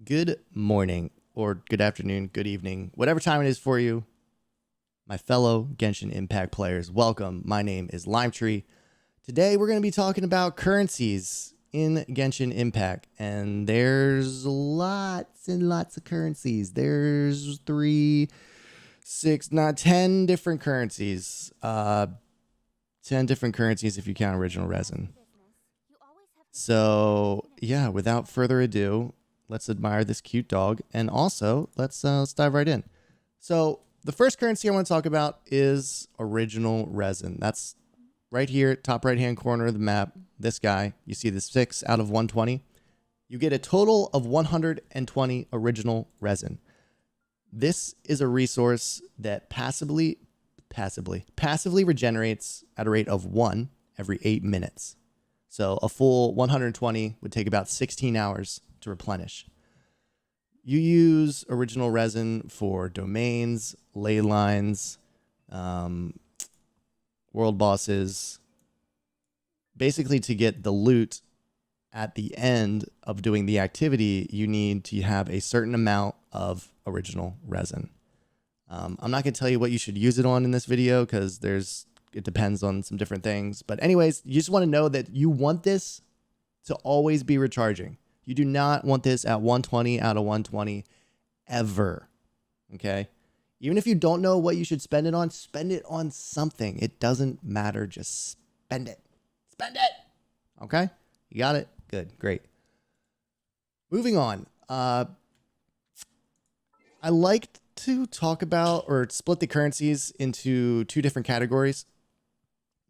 Good morning, or good afternoon, good evening, whatever time it is for you, my fellow Genshin Impact players. Welcome. My name is Limetree. Today we're going to be talking about currencies in Genshin Impact, and there's lots and lots of currencies. There's 10 different currencies. 10 different currencies if you count original resin. So, yeah, without further ado, let's admire this cute dog, and also let's dive right in. So the first currency I want to talk about is original resin. That's right here, top right hand corner of the map. This guy, you see the 6 out of 120. You get a total of 120 original resin. This is a resource that passively regenerates at a rate of 1 every 8 minutes. So a full 120 would take about 16 hours to replenish. You use original resin for domains, ley lines, world bosses, basically to get the loot at the end of doing the activity. You need to have a certain amount of original resin. I'm not going to tell you what you should use it on in this video because it depends on some different things. But anyways, you just want to know that you want this to always be recharging. You do not want this at 120 out of 120 ever. Okay? Even if you don't know what you should spend it on something. It doesn't matter. Just spend it. Spend it. Okay? You got it? Good. Great. Moving on. I like to talk about or split the currencies into two different categories.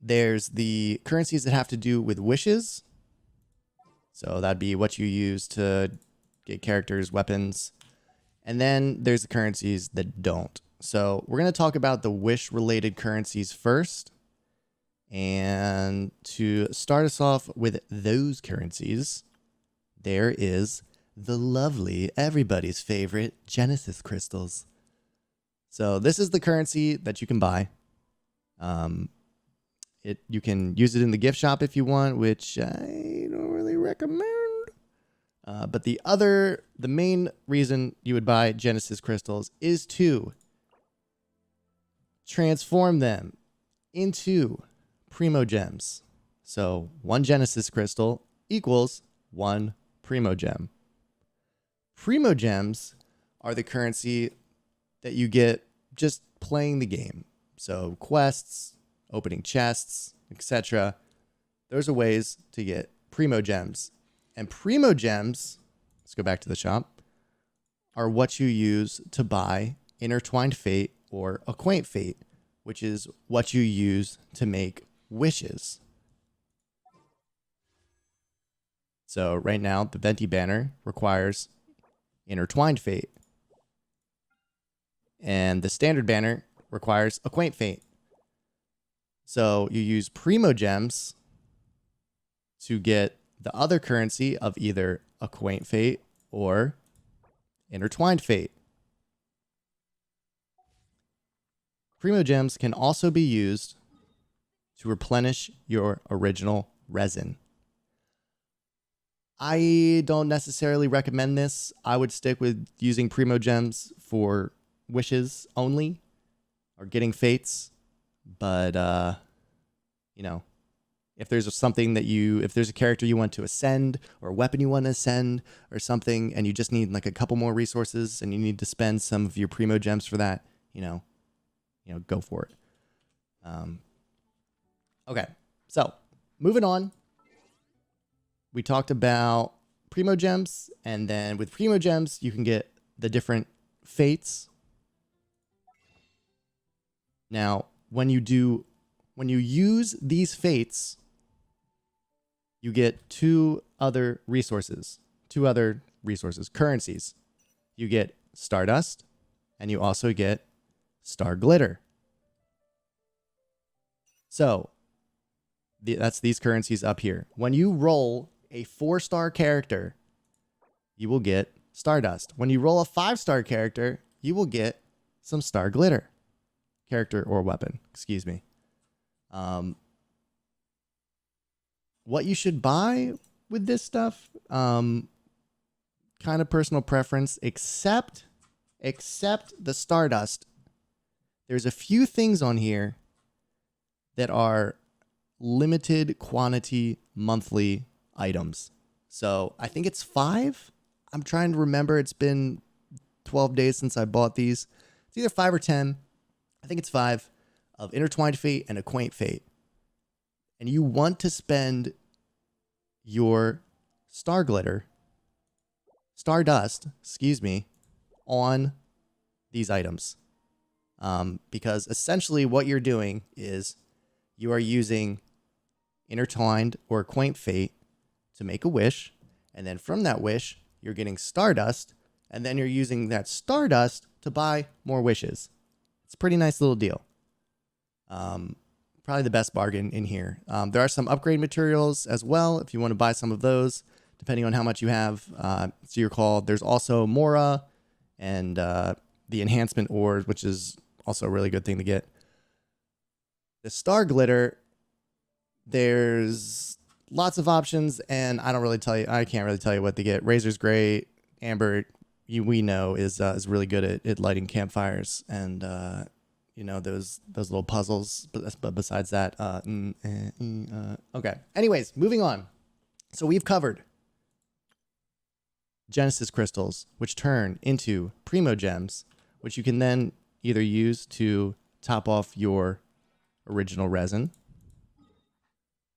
There's the currencies that have to do with wishes. So that'd be what you use to get characters, weapons. And then there's the currencies that don't. So we're going to talk about the wish-related currencies first. And to start us off with those currencies, there is the lovely, everybody's favorite Genesis crystals. So this is the currency that you can buy. You can use it in the gift shop if you want, which I don't really recommend. But the main reason you would buy Genesis crystals is to transform them into Primo Gems. So 1 Genesis crystal equals 1 Primo Gem. Primo Gems are the currency that you get just playing the game. So quests, opening chests, etc. Those are ways to get Primo Gems. And Primo Gems, let's go back to the shop, are what you use to buy Intertwined Fate or Acquaint Fate, which is what you use to make wishes. So right now, the Venti banner requires Intertwined Fate. And the standard banner requires Acquaint Fate. So you use Primo Gems to get the other currency of either Acquaint Fate or Intertwined Fate. Primo Gems can also be used to replenish your original resin. I don't necessarily recommend this. I would stick with using Primo Gems for wishes only or getting fates. But, if there's if there's a character you want to ascend or a weapon you want to ascend or something, and you just need like a couple more resources and you need to spend some of your Primo Gems for that, go for it. Okay. So moving on, we talked about Primo Gems, and then with Primo Gems, you can get the different fates. Now, when you use these fates, you get two other currencies. You get Stardust, and you also get Star Glitter. So, that's these currencies up here. When you roll a 4-star character, you will get Stardust. When you roll a 5-star character, you will get some Star Glitter. Character or weapon, excuse me. What you should buy with this stuff, kind kind of personal preference, except the Stardust. There's a few things on here that are limited quantity monthly items. So I think it's 5. I'm trying to remember. It's been 12 days since I bought these. It's either 5 or 10. I think it's 5 of Intertwined Fate and Acquaint Fate. And you want to spend your Stardust, on these items. Because essentially what you're doing is you are using Intertwined or Acquaint Fate to make a wish. And then from that wish, you're getting Stardust. And then you're using that Stardust to buy more wishes. It's a pretty nice little deal. Probably the best bargain in here. There are some upgrade materials as well if you want to buy some of those, depending on how much you have. So you're called. There's also Mora and the enhancement ores, which is also a really good thing to get. The Star Glitter, there's lots of options, and I can't really tell you what to get. Razor's great. Amber, we know, is really good at lighting campfires and those little puzzles. But besides that, okay. Anyways, moving on. So we've covered Genesis crystals, which turn into Primo Gems, which you can then either use to top off your original resin,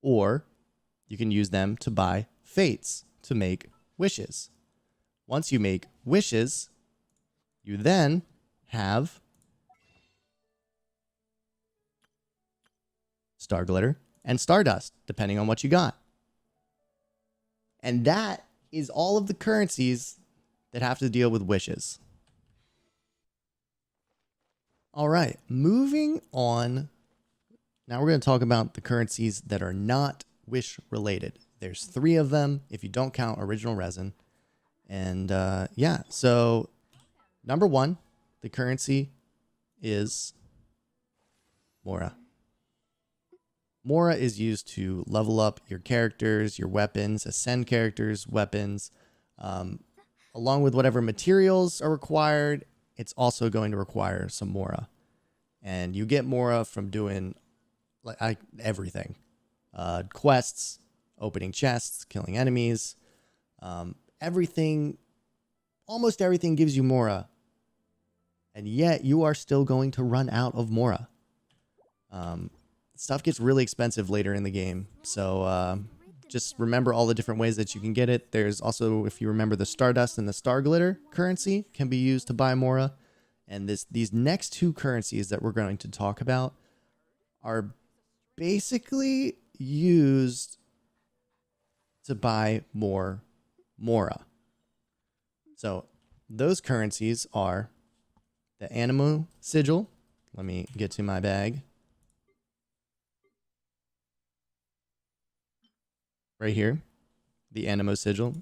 or you can use them to buy fates to make wishes. Once you make wishes, you then have Star Glitter and Stardust, depending on what you got. And that is all of the currencies that have to deal with wishes. All right, moving on. Now we're going to talk about the currencies that are not wish related. There's 3 of them if you don't count original resin. And so number 1, the currency is Mora. Mora is used to level up your characters, your weapons, ascend characters, weapons, along with whatever materials are required. It's also going to require some Mora. And you get Mora from doing everything. Quests, opening chests, killing enemies. Almost everything gives you Mora. And yet you are still going to run out of Mora. Stuff gets really expensive later in the game. So just remember all the different ways that you can get it. There's also, if you remember, the Stardust and the Star Glitter currency can be used to buy Mora. And these next 2 currencies that we're going to talk about are basically used to buy more Mora. So those currencies are the Anemo Sigil. Let me get to my bag. Right here, the Anemo Sigil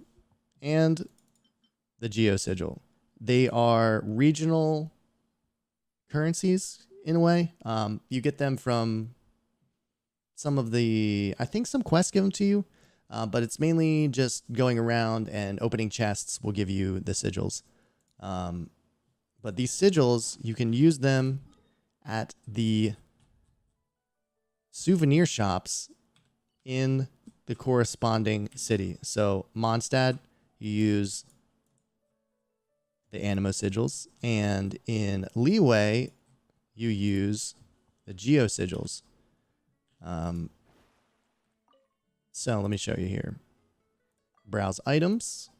and the Geo Sigil. They are regional currencies in a way. You get them from some quests give them to you, but it's mainly just going around and opening chests will give you the sigils. But these sigils, you can use them at the souvenir shops in the corresponding city. So Mondstadt, you use the Anemo Sigils, and in Leeway, you use the Geo Sigils. So let me show you here. Browse items.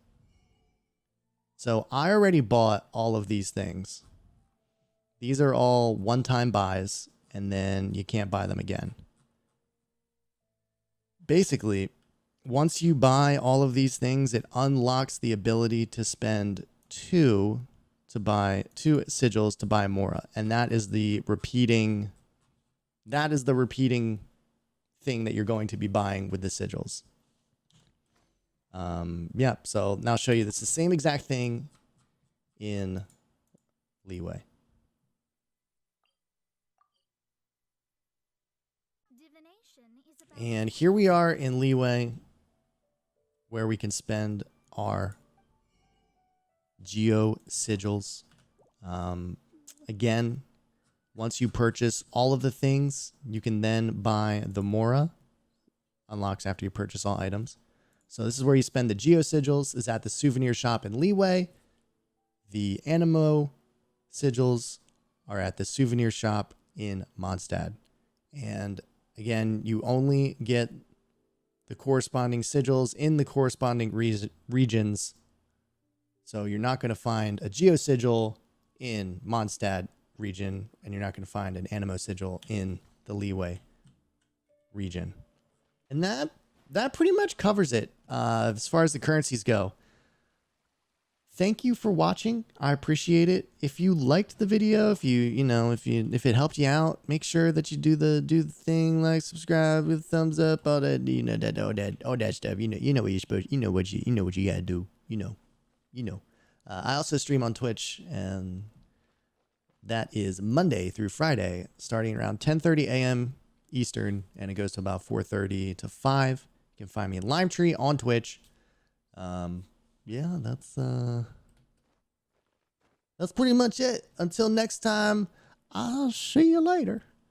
So I already bought all of these things. These are all one-time buys, and then you can't buy them again. Basically, once you buy all of these things, it unlocks the ability to spend 2 sigils to buy Mora. And that is the repeating thing that you're going to be buying with the sigils. So now I'll show you. It's the same exact thing in Leeway. And here we are in Leeway, where we can spend our geo sigils. Again, once you purchase all of the things, you can then buy the Mora. Unlocks after you purchase all items. So this is where you spend the geo sigils, is at the souvenir shop in Leeway. The Animo sigils are at the souvenir shop in Mondstadt. And again, you only get the corresponding sigils in the corresponding regions. So you're not going to find a geo sigil in Mondstadt region, and you're not going to find an Animo sigil in the Leeway region. And that pretty much covers it as far as the currencies go. Thank you for watching. I appreciate it. If you liked the video, if it helped you out, make sure that you do the thing, like, subscribe, with thumbs up, all that, all that stuff. You know what you're supposed. You know what you gotta do. I also stream on Twitch, and that is Monday through Friday, starting around 10:30 a.m. Eastern, and it goes to about 4:30 to 5. You can find me in Limetree on Twitch. Yeah, that's pretty much it. Until next time, I'll see you later.